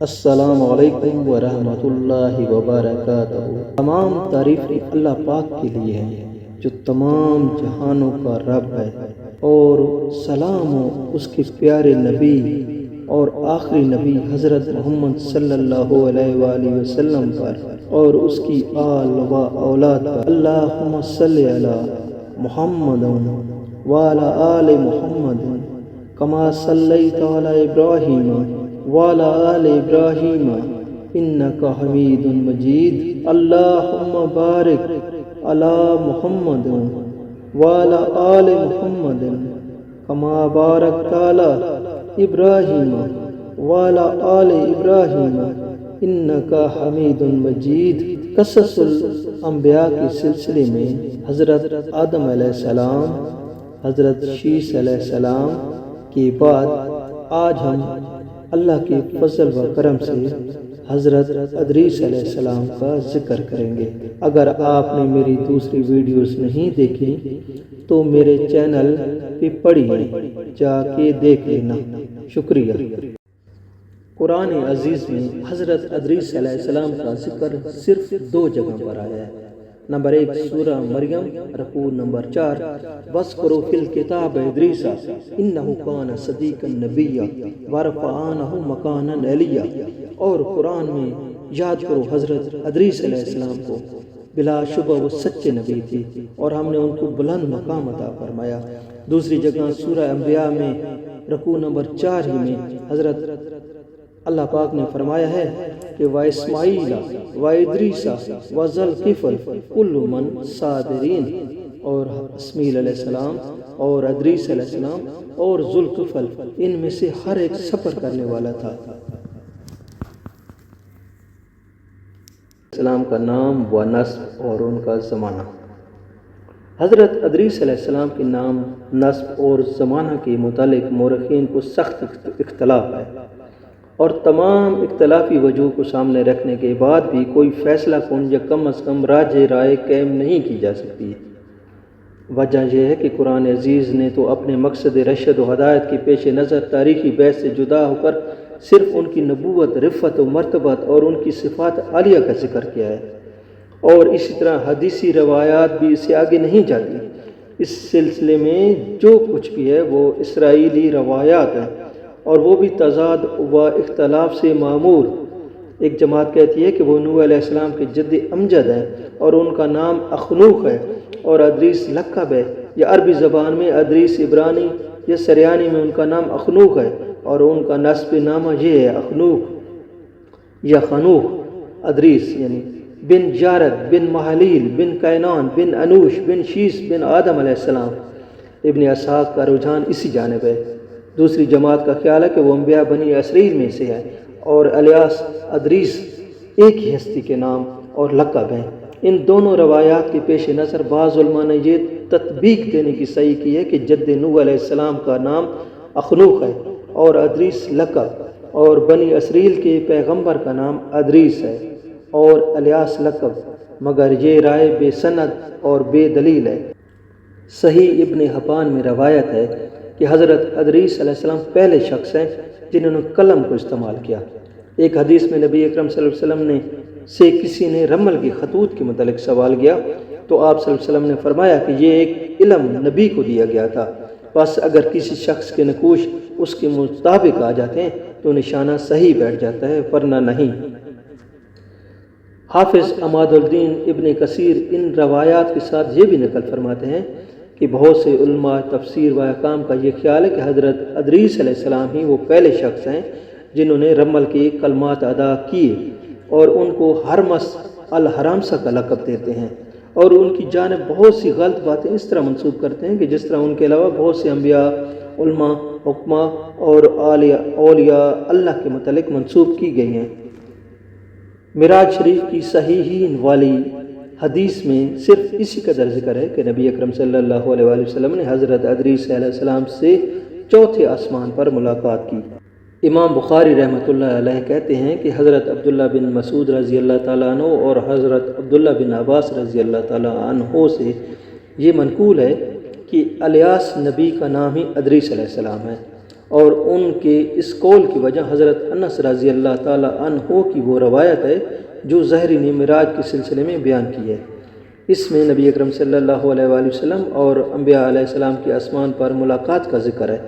السلام علیکم ورحمۃ اللہ وبرکاتہ۔ تمام تعریف اللہ پاک کے لیے ہے جو تمام جہانوں کا رب ہے، اور سلام ہو اس کے پیارے نبی اور آخری نبی حضرت محمد صلی اللہ علیہ وآلہ وسلم پر اور اس کی آل و اولاد پر۔ اللہم صلی علی محمد وعلی آل محمد کما صلیت علی ابراہیم وعلی آل ابراہیم انک حمید مجید۔ اللہم بارک علی محمد وعلی آل محمد کما بارکت علی ابراہیم وعلی آل ابراہیم انک حمید مجید۔ قصص الانبیاء کے سلسلے میں حضرت آدم علیہ السلام، حضرت شیث علیہ السلام کے بعد آج ہم اللہ کے فضل و کرم سے حضرت ادریس علیہ السلام کا ذکر کریں گے۔ اگر آپ نے میری دوسری ویڈیوز نہیں دیکھی تو میرے چینل پہ پڑھی ہے، جا کے دیکھ لینا، شکریہ۔ قرآن عزیز میں حضرت ادریس علیہ السلام کا ذکر صرف 2 جگہ پر آیا ہے۔ نمبر 1 سورہ مریم رکوع نمبر 4، وَاذْكُرْ فِي الْكِتَابِ إِدْرِيسَ إِنَّهُ كَانَ صَدِيقًا نَبِيًّا وَرَفَعْنَاهُ مَكَانًا عَلِيًّا۔ اور قرآن میں یاد کرو حضرت ادریس علیہ السلام کو، بلا شبہ وہ سچے نبی تھی اور ہم نے ان کو بلند مقام عطا فرمایا۔ دوسری جگہ سورہ انبیاء میں رکوع نمبر 4 ہی میں حضرت اللہ پاک نے فرمایا ہے کہ وَإِسْمَاعِيلَ وَإِدْرِيسَ وَذَا الْكِفْلِ كُلٌّ مِّن الصَّابِرِينَ، اور اسماعیل علیہ السلام اور ادریس علیہ السلام اور ذوالکفل، ان میں سے ہر ایک صبر کرنے والا تھا۔ السلام کا نام و نسب اور ان کا زمانہ۔ حضرت ادریس علیہ السلام کے نام، نسب اور زمانہ کے متعلق مورخین کو سخت اختلاف ہے، اور تمام اختلافی وجوہ کو سامنے رکھنے کے بعد بھی کوئی فیصلہ کن یا کم از کم راجح رائے قائم نہیں کی جا سکتی۔ وجہ یہ ہے کہ قرآن عزیز نے تو اپنے مقصد رشد و ہدایت کے پیش نظر تاریخی بیس سے جدا ہو کر صرف ان کی نبوت، رفعت و مرتبت اور ان کی صفات عالیہ کا ذکر کیا ہے، اور اسی طرح حدیثی روایات بھی اس سے آگے نہیں جاتی۔ اس سلسلے میں جو کچھ بھی ہے وہ اسرائیلی روایات ہیں، اور وہ بھی تضاد و اختلاف سے معمور۔ ایک جماعت کہتی ہے کہ وہ نوح علیہ السلام کے جد امجد ہیں اور ان کا نام اخنوخ ہے، اور ادریس لقب ہے، یا عربی زبان میں ادریس عبرانی یا سریانی میں ان کا نام اخنوخ ہے، اور ان کا نسب نامہ یہ ہے اخنوخ یا خنوخ ادریس، یعنی بن جارد بن محلیل بن کینان بن انوش بن شیث بن آدم علیہ السلام۔ ابن اسحاق کا رجحان اسی جانب ہے۔ دوسری جماعت کا خیال ہے کہ وہ انبیاء بنی اسرائیل میں سے ہے، اور الیاس ادریس ایک ہی ہستی کے نام اور لقب ہیں۔ ان دونوں روایات کے پیش نظر بعض علماء نے یہ تطبیق دینے کی صحیح کی ہے کہ جد نوح علیہ السلام کا نام اخنوخ ہے اور ادریس لقب، اور بنی اسرائیل کے پیغمبر کا نام ادریس ہے اور الیاس لقب، مگر یہ رائے بے سند اور بے دلیل ہے۔ صحیح ابن حبان میں روایت ہے کہ حضرت ادریس علیہ السلام پہلے شخص ہیں جنہوں نے قلم کو استعمال کیا۔ ایک حدیث میں نبی اکرم صلی اللہ علیہ وسلم سے کسی نے رمل کی خطوط کے متعلق سوال کیا تو آپ صلی اللہ علیہ وسلم نے فرمایا کہ یہ ایک علم نبی کو دیا گیا تھا، بس اگر کسی شخص کے نقوش اس کے مطابق آ جاتے ہیں تو نشانہ صحیح بیٹھ جاتا ہے، ورنہ نہیں۔ حافظ عماد الدین ابن کثیر ان روایات کے ساتھ یہ بھی نقل فرماتے ہیں کہ بہت سے علماء تفسیر و احکام کا یہ خیال ہے کہ حضرت ادریس علیہ السلام ہی وہ پہلے شخص ہیں جنہوں نے رمل کے کلمات ادا کیے، اور ان کو ہرمس الحرامسہ کا لقب دیتے ہیں، اور ان کی جانب بہت سی غلط باتیں اس طرح منسوب کرتے ہیں کہ جس طرح ان کے علاوہ بہت سے انبیاء، علماء، حکماء اور اولیاء اللہ کے متعلق منسوب کی گئی ہیں۔ معراج شریف کی صحیحین والی حدیث میں صرف اسی قدر ذکر ہے کہ نبی اکرم صلی اللہ علیہ وآلہ وسلم نے حضرت ادریس علیہ السلام سے چوتھے آسمان پر ملاقات کی۔ امام بخاری رحمۃ اللہ علیہ کہتے ہیں کہ حضرت عبداللہ بن مسعود رضی اللہ تعالیٰ عنہ اور حضرت عبداللہ بن عباس رضی اللہ تعالیٰ عنہ سے یہ منقول ہے کہ الیاس نبی کا نام ہی ادریس علیہ السلام ہے، اور ان کے اس قول کی وجہ حضرت انس رضی اللہ تعالیٰ عنہ کی وہ روایت ہے جو ظہری معراج کے سلسلے میں بیان کی ہے۔ اس میں نبی اکرم صلی اللہ علیہ وآلہ وسلم اور انبیاء علیہ السلام کی آسمان پر ملاقات کا ذکر ہے۔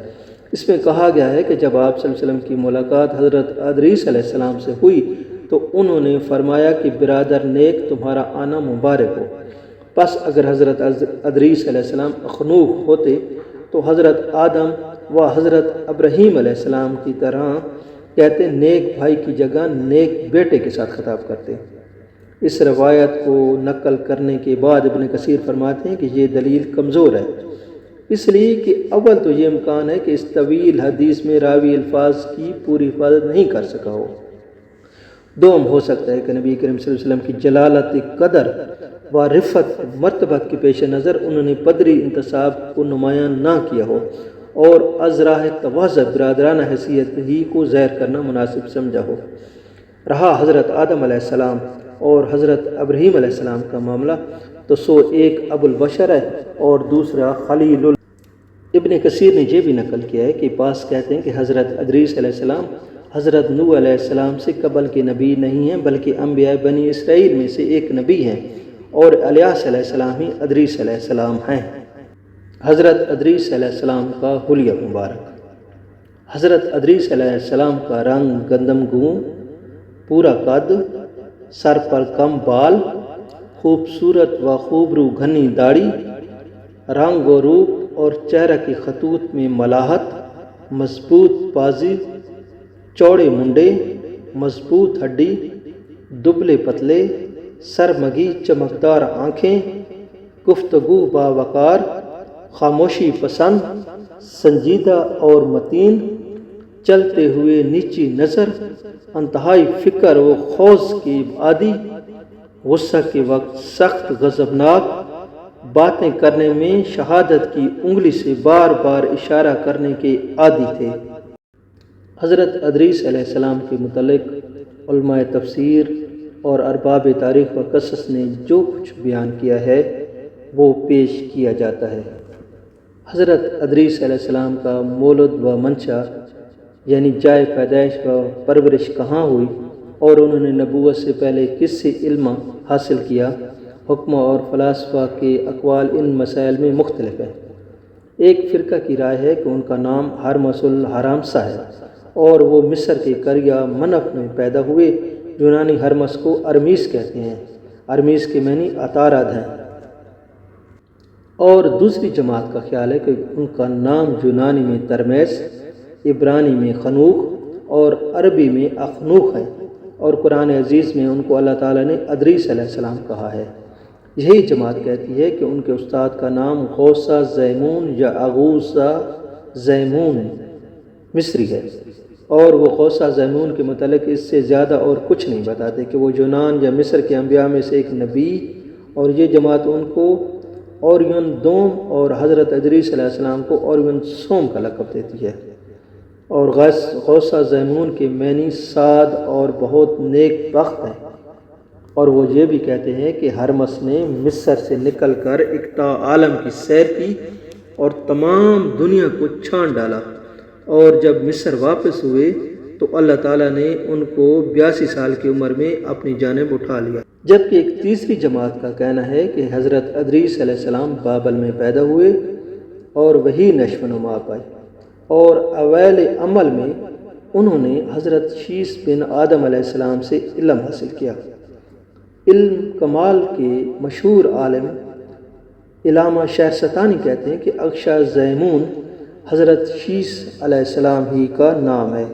اس میں کہا گیا ہے کہ جب آپ صلی اللہ علیہ وسلم کی ملاقات حضرت ادریس علیہ السلام سے ہوئی تو انہوں نے فرمایا کہ برادر نیک تمہارا آنا مبارک ہو۔ پس اگر حضرت ادریس علیہ السلام اخنوق ہوتے تو حضرت آدم و حضرت ابراہیم علیہ السلام کی طرح کہتے نیک بھائی کی جگہ نیک بیٹے کے ساتھ خطاب کرتے۔ اس روایت کو نقل کرنے کے بعد ابن کثیر فرماتے ہیں کہ یہ دلیل کمزور ہے، اس لیے کہ اول تو یہ امکان ہے کہ اس طویل حدیث میں راوی الفاظ کی پوری حفاظت نہیں کر سکا ہو۔ دوم ہو سکتا ہے کہ نبی کریم صلی اللہ علیہ وسلم کی جلالت قدر و رفت مرتبت کے پیش نظر انہوں نے پدری انتصاب کو نمایاں نہ کیا ہو اور از راہ تواضع برادرانہ حیثیت ہی کو ظاہر کرنا مناسب سمجھا ہو۔ رہا حضرت آدم علیہ السلام اور حضرت ابراہیم علیہ السلام کا معاملہ تو سو ایک ابو البشر ہے اور دوسرا خلیل ابن کثیر نے یہ بھی نقل کیا ہے کہ بعض کہتے ہیں کہ حضرت ادریس علیہ السلام حضرت نوح علیہ السلام سے قبل کے نبی نہیں ہیں بلکہ انبیاء بنی اسرائیل میں سے ایک نبی ہیں اور الیاس علیہ السلام ہی ادریس علیہ السلام ہیں۔ حضرت ادریس علیہ السلام کا حلیہ مبارک۔ حضرت ادریس علیہ السلام کا رنگ گندم گوں، پورا قد، سر پر کم بال، خوبصورت و خوبرو گھنی داڑھی، رنگ و روپ اور چہرہ کے خطوط میں ملاحت، مضبوط بازی، چوڑے منڈے، مضبوط ہڈی، دبلے پتلے، سرمگی چمکدار آنکھیں، گفتگو باوقار، خاموشی پسند، سنجیدہ اور متین، چلتے ہوئے نیچی نظر، انتہائی فکر و خوض کی عادی، غصہ کے وقت سخت غضبناک، باتیں کرنے میں شہادت کی انگلی سے بار بار اشارہ کرنے کے عادی تھے۔ حضرت ادریس علیہ السلام کے متعلق علماء تفسیر اور ارباب تاریخ و قصص نے جو کچھ بیان کیا ہے وہ پیش کیا جاتا ہے۔ حضرت ادریس علیہ السلام کا مولد و منشا یعنی جائے پیدائش و پرورش کہاں ہوئی اور انہوں نے نبوت سے پہلے کس سے علم حاصل کیا، حکمہ اور فلاسفہ کے اقوال ان مسائل میں مختلف ہیں۔ ایک فرقہ کی رائے ہے کہ ان کا نام ہرمس الحرامسہ ہے اور وہ مصر کے قریہ منف میں پیدا ہوئے۔ یونانی ہرمس کو ارمیس کہتے ہیں، ارمیس کے معنی عطارد ہیں۔ اور دوسری جماعت کا خیال ہے کہ ان کا نام یونانی میں ترمیس، عبرانی میں خنوخ اور عربی میں اخنوخ ہے، اور قرآن عزیز میں ان کو اللہ تعالیٰ نے ادریس علیہ السلام کہا ہے۔ یہی جماعت کہتی ہے کہ ان کے استاد کا نام غوثہ زیمون یا اغوثہ زیمون مصری ہے، اور وہ غوثہ زیمون کے متعلق اس سے زیادہ اور کچھ نہیں بتاتے کہ وہ یونان یا مصر کے انبیاء میں سے ایک نبی، اور یہ جماعت ان کو اوریون دوم اور حضرت ادریس علیہ السلام کو اوریون سوم کا لقب دیتی ہے۔ اور غوثہ زیمون کے معنی سعد اور بہت نیک بخت ہیں، اور وہ یہ بھی کہتے ہیں کہ ہرمس نے مصر سے نکل کر اقطاع عالم کی سیر کی اور تمام دنیا کو چھان ڈالا، اور جب مصر واپس ہوئے تو اللہ تعالیٰ نے ان کو 82 سال کی عمر میں اپنی جانب اٹھا لیا۔ جبکہ ایک تیسری جماعت کا کہنا ہے کہ حضرت ادریس علیہ السلام بابل میں پیدا ہوئے اور وہی نشو و نما پائی، اور اویل عمل میں انہوں نے حضرت شیس بن آدم علیہ السلام سے علم حاصل کیا۔ علم کمال کے مشہور عالم علامہ شہرستانی کہتے ہیں کہ اغشا زیمون حضرت شیس علیہ السلام ہی کا نام ہے۔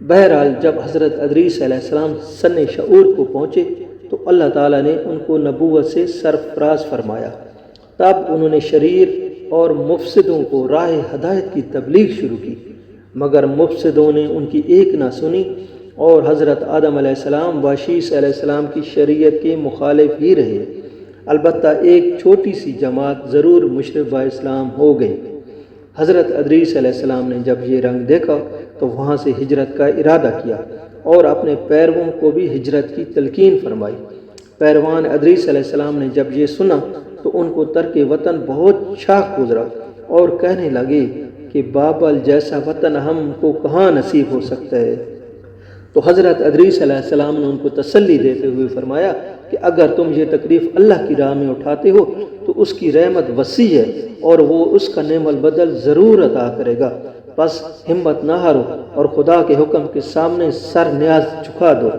بہرحال جب حضرت ادریس علیہ السلام سن شعور کو پہنچے تو اللہ تعالیٰ نے ان کو نبوت سے سرفراز فرمایا۔ تب انہوں نے شریر اور مفسدوں کو راہ ہدایت کی تبلیغ شروع کی، مگر مفسدوں نے ان کی ایک نہ سنی اور حضرت آدم علیہ السلام و شیس علیہ السلام کی شریعت کے مخالف ہی رہے۔ البتہ ایک چھوٹی سی جماعت ضرور مشرف با اسلام ہو گئی۔ حضرت ادریس علیہ السلام نے جب یہ رنگ دیکھا تو وہاں سے ہجرت کا ارادہ کیا اور اپنے پیرووں کو بھی ہجرت کی تلقین فرمائی۔ پیروان ادریس علیہ السلام نے جب یہ سنا تو ان کو ترک وطن بہت شاق گزرا اور کہنے لگے کہ بابل جیسا وطن ہم کو کہاں نصیب ہو سکتا ہے۔ تو حضرت ادریس علیہ السلام نے ان کو تسلی دیتے ہوئے فرمایا کہ اگر تم یہ تکلیف اللہ کی راہ میں اٹھاتے ہو تو اس کی رحمت وسیع ہے اور وہ اس کا نعم البدل ضرور عطا کرے گا، بس ہمت نہ ہارو اور خدا کے حکم کے سامنے سر نیاز جھکا دو۔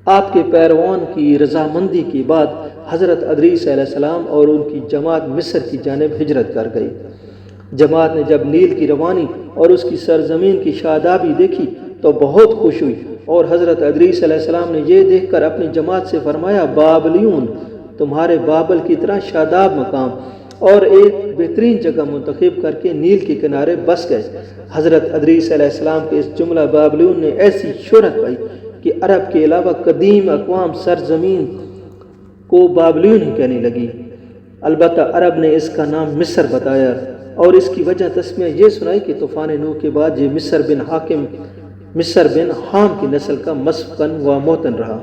آپ کے پیروان کی رضامندی کے بعد حضرت ادریس علیہ السلام اور ان کی جماعت مصر کی جانب ہجرت کر گئی۔ جماعت نے جب نیل کی روانی اور اس کی سرزمین کی شادابی دیکھی تو بہت خوش ہوئی، اور حضرت ادریس علیہ السلام نے یہ دیکھ کر اپنی جماعت سے فرمایا، بابلیون تمہارے بابل کی طرح شاداب مقام اور ایک بہترین جگہ منتخب کر کے نیل کے کنارے بس گئے۔ حضرت ادریس علیہ السلام کے اس جملہ بابلیون نے ایسی شہرت پائی کہ عرب کے علاوہ قدیم اقوام سرزمین کو بابلیون ہی کہنے لگی۔ البتہ عرب نے اس کا نام مصر بتایا، اور اس کی وجہ تسمیہ یہ سنائی کہ طوفان نوح کے بعد یہ مصر بن حام کی نسل کا مسکن و موطن رہا۔